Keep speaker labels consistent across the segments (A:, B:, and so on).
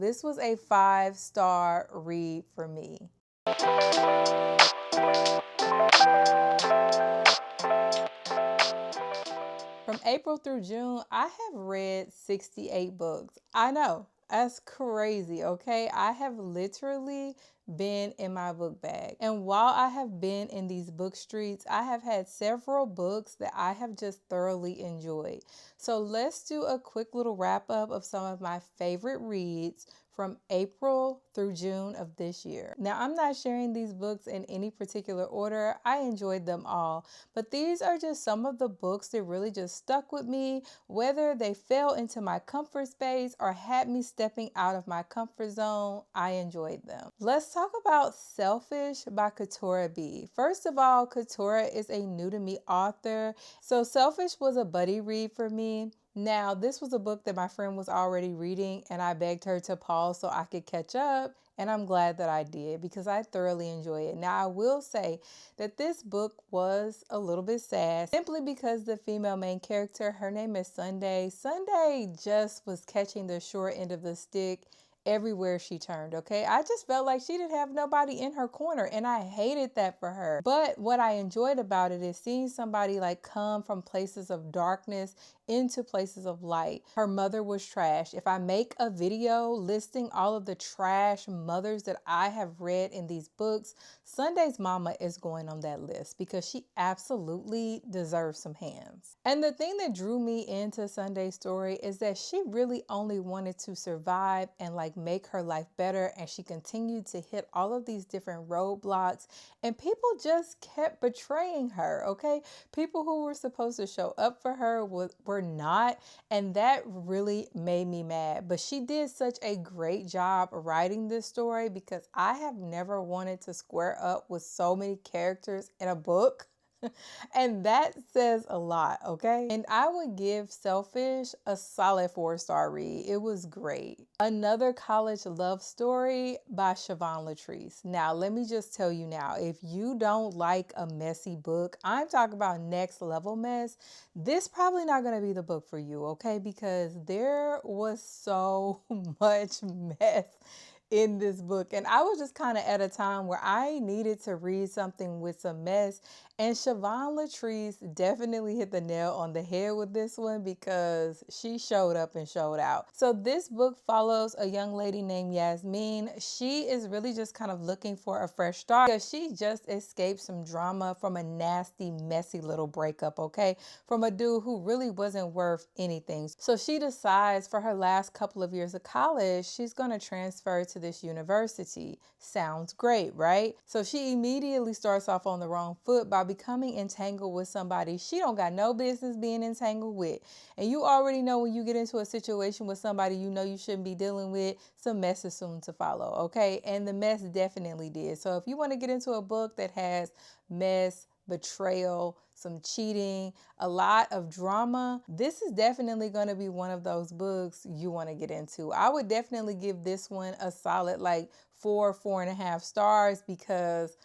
A: This was a 5-star read for me. From April through June, I have read 68 books. I know, that's crazy, okay? I have literally been in my book bag. And while I have been in these book streets, I have had several books that I have just thoroughly enjoyed. So let's do a quick little wrap up of some of my favorite reads from April through June of this year. Now, I'm not sharing these books in any particular order. I enjoyed them all, but these are just some of the books that really just stuck with me, whether they fell into my comfort space or had me stepping out of my comfort zone. I enjoyed them. Let's talk about Selfish by Coutura B. First of all, Coutura is a new to me author. So Selfish was a buddy read for me. Now, this was a book that my friend was already reading, and I begged her to pause so I could catch up, and I'm glad that I did because I thoroughly enjoy it. Now, I will say that this book was a little bit sad simply because the female main character, her name is Sunday. Sunday just was catching the short end of the stick everywhere she turned, okay? I just felt like she didn't have nobody in her corner, and I hated that for her. But what I enjoyed about it is seeing somebody like come from places of darkness into places of light. Her mother was trash. If I make a video listing all of the trash mothers that I have read in these books, Sunday's mama is going on that list because she absolutely deserves some hands. And the thing that drew me into Sunday's story is that she really only wanted to survive and like make her life better, and she continued to hit all of these different roadblocks, and people just kept betraying her, okay? People who were supposed to show up for her were not, and that really made me mad. But she did such a great job writing this story because I have never wanted to square up with so many characters in a book. And that says a lot, okay? And I would give Selfish a solid 4-star read. It was great. Another college love story by Siobhan Latrice. Now, let me just tell you now, if you don't like a messy book, I'm talking about next level mess, this probably not going to be the book for you, okay? Because there was so much mess in this book. And I was just kind of at a time where I needed to read something with some mess. And Siobhan Latrice definitely hit the nail on the head with this one because she showed up and showed out. So this book follows a young lady named Yasmin. She is really just kind of looking for a fresh start because she just escaped some drama from a nasty, messy little breakup, okay? From a dude who really wasn't worth anything. So she decides for her last couple of years of college, she's going to transfer to this university. Sounds great, right? So she immediately starts off on the wrong foot by becoming entangled with somebody she don't got no business being entangled with. And you already know when you get into a situation with somebody you know you shouldn't be dealing with, some mess is soon to follow, okay? And the mess definitely did. So if you want to get into a book that has mess, betrayal, some cheating, a lot of drama, this is definitely going to be one of those books you want to get into. I would definitely give this one a solid like 4.5 stars because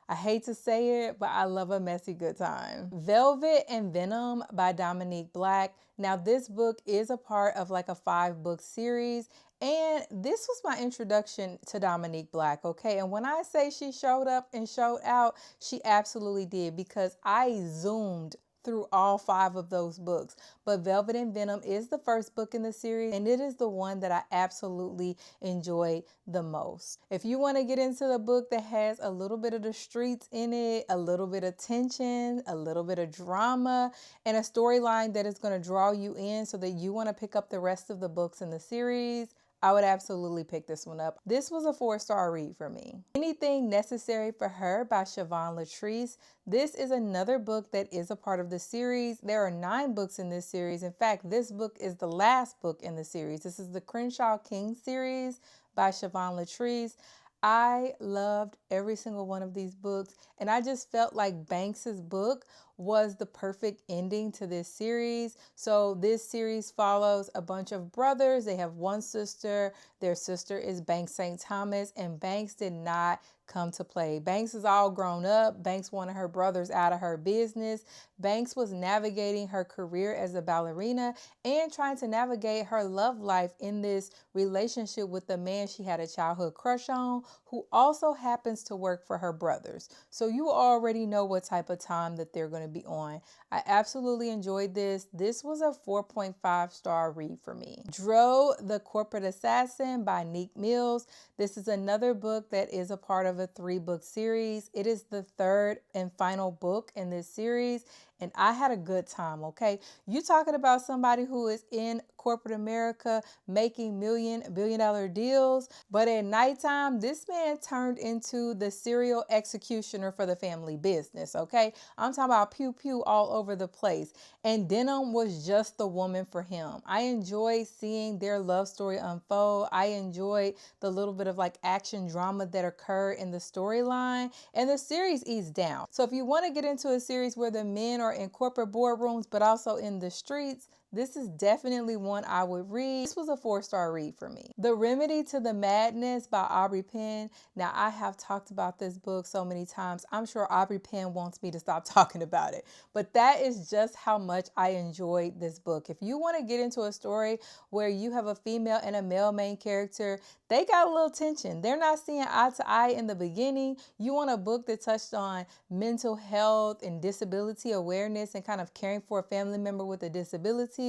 A: I hate to say it, but I love a messy good time. Velvet and Venom by Dominique Black. Now this book is a part of like a 5-book series, and this was my introduction to Dominique Black, okay? And when I say she showed up and showed out, she absolutely did because I zoomed through all 5 of those books. But Velvet and Venom is the first book in the series, and it is the one that I absolutely enjoyed the most. If you want to get into the book that has a little bit of the streets in it, a little bit of tension, a little bit of drama, and a storyline that is going to draw you in so that you want to pick up the rest of the books in the series, I would absolutely pick this one up. This was a 4-star read for me. Anything Necessary for Her by Siobhan Latrice. This is another book that is a part of the series. There are 9 books in this series. In fact, this book is the last book in the series. This is the Crenshaw King series by Siobhan Latrice. I loved every single one of these books, and I just felt like Banks's book was the perfect ending to this series. So this series follows a bunch of brothers. They have one sister. Their sister is Banks St. Thomas, and Banks did not come to play. Banks is all grown up. Banks wanted her brothers out of her business. Banks was navigating her career as a ballerina and trying to navigate her love life in this relationship with the man she had a childhood crush on, who also happens to work for her brothers. So you already know what type of time that they're going to be on. I absolutely enjoyed this. This was a 4.5-star read for me. Drow, the Corporate Assassin by Neek Mills. This is another book that is a part of a 3-book series. It is the third and final book in this series, and I had a good time, okay? You talking about somebody who is in corporate America making billion-dollar deals, but at nighttime, this man turned into the serial executioner for the family business, okay? I'm talking about pew pew all over the place. And Venom was just the woman for him. I enjoyed seeing their love story unfold. I enjoyed the little bit of like action drama that occurred in the storyline, and the series eased down. So if you want to get into a series where the men are in corporate boardrooms but also in the streets, this is definitely one I would read. This was a 4-star read for me. The Remedy to the Madness by Aubrey Penn. Now, I have talked about this book so many times. I'm sure Aubrey Penn wants me to stop talking about it. But that is just how much I enjoyed this book. If you want to get into a story where you have a female and a male main character, they got a little tension. They're not seeing eye to eye in the beginning. You want a book that touched on mental health and disability awareness and kind of caring for a family member with a disability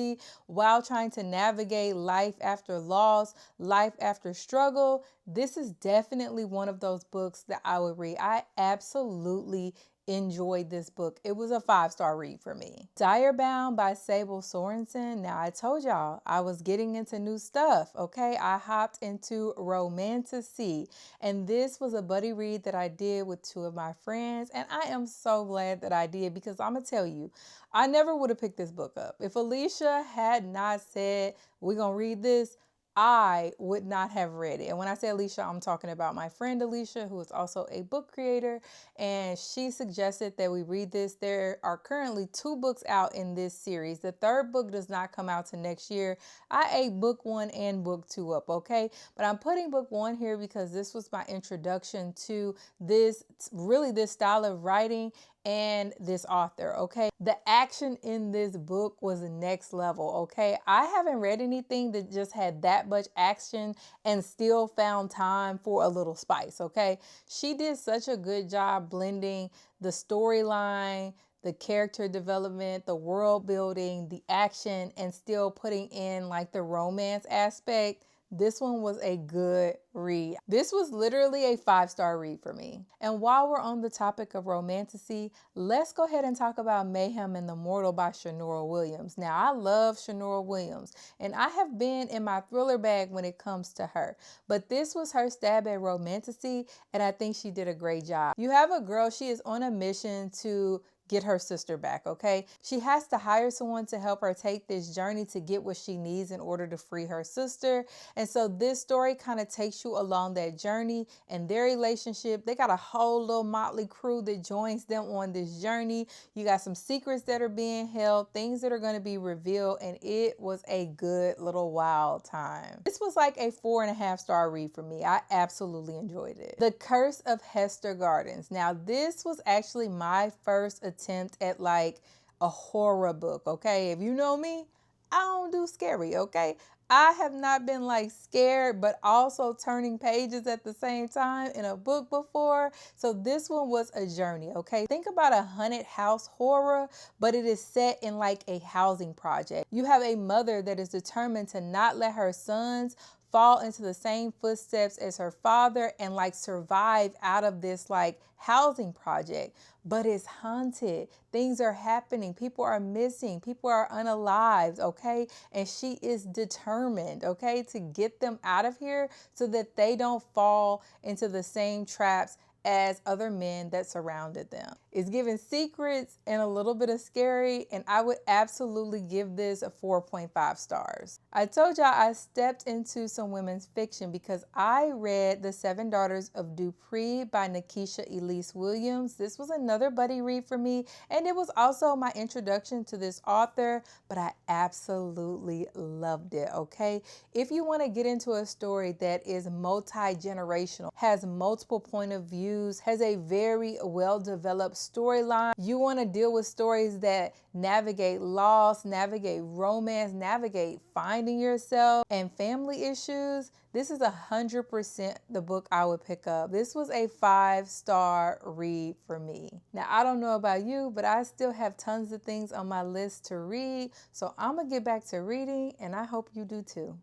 A: while trying to navigate life after loss, life after struggle. This is definitely one of those books that I would read. I absolutely enjoyed this book. It was a 5-star read for me. Direbound by Sable Sorensen. Now, I told y'all I was getting into new stuff, okay? I hopped into romantasy, and this was a buddy read that I did with 2 of my friends, and I am so glad that I did, because I'm gonna tell you, I never would have picked this book up. If Alicia had not said, we're gonna read this, I would not have read it. And when I say Alicia, I'm talking about my friend Alicia, who is also a book creator, and she suggested that we read this. There are currently 2 books out in this series. The 3rd book does not come out till next year. I ate book 1 and book 2 up, okay? But I'm putting book 1 here because this was my introduction to this style of writing and this author, okay? The action in this book was next level, okay? I haven't read anything that just had that much action and still found time for a little spice, okay? She did such a good job blending the storyline, the character development, the world building, the action, and still putting in like the romance aspect. This one was a good read. This was literally a 5-star read for me. And while we're on the topic of romantasy, let's go ahead and talk about Mayhem and the Mortal by Shanora Williams. Now, I love Shanora Williams, and I have been in my thriller bag when it comes to her. But this was her stab at romantasy, and I think she did a great job. You have a girl, she is on a mission to get her sister back, okay? She has to hire someone to help her take this journey to get what she needs in order to free her sister. And so this story kind of takes you along that journey and their relationship. They got a whole little motley crew that joins them on this journey. You got some secrets that are being held, things that are going to be revealed, and it was a good little wild time. This was like a 4.5-star read for me. I absolutely enjoyed it. The Curse of Hester Gardens. Now, this was actually my first attempt at like a horror book, okay? If you know me, I don't do scary, okay? I have not been like scared but also turning pages at the same time in a book before. So this one was a journey, okay? Think about a haunted house horror, but it is set in like a housing project. You have a mother that is determined to not let her sons fall into the same footsteps as her father and like survive out of this like housing project. But it's haunted. Things are happening. People are missing. People are unalived, okay? And she is determined, okay, to get them out of here so that they don't fall into the same traps as other men that surrounded them. It's giving secrets and a little bit of scary, and I would absolutely give this a 4.5 stars. I told y'all I stepped into some women's fiction because I read The Seven Daughters of Dupree by Nikisha Elise Williams. This was another buddy read for me, and it was also my introduction to this author, but I absolutely loved it, okay? If you want to get into a story that is multi-generational, has multiple point of views, has a very well-developed storyline, you want to deal with stories that navigate loss, navigate romance, navigate finding yourself and family issues, this is 100% the book I would pick up. This was a 5-star read for me. Now, I don't know about you, but I still have tons of things on my list to read, so I'm gonna get back to reading, and I hope you do too.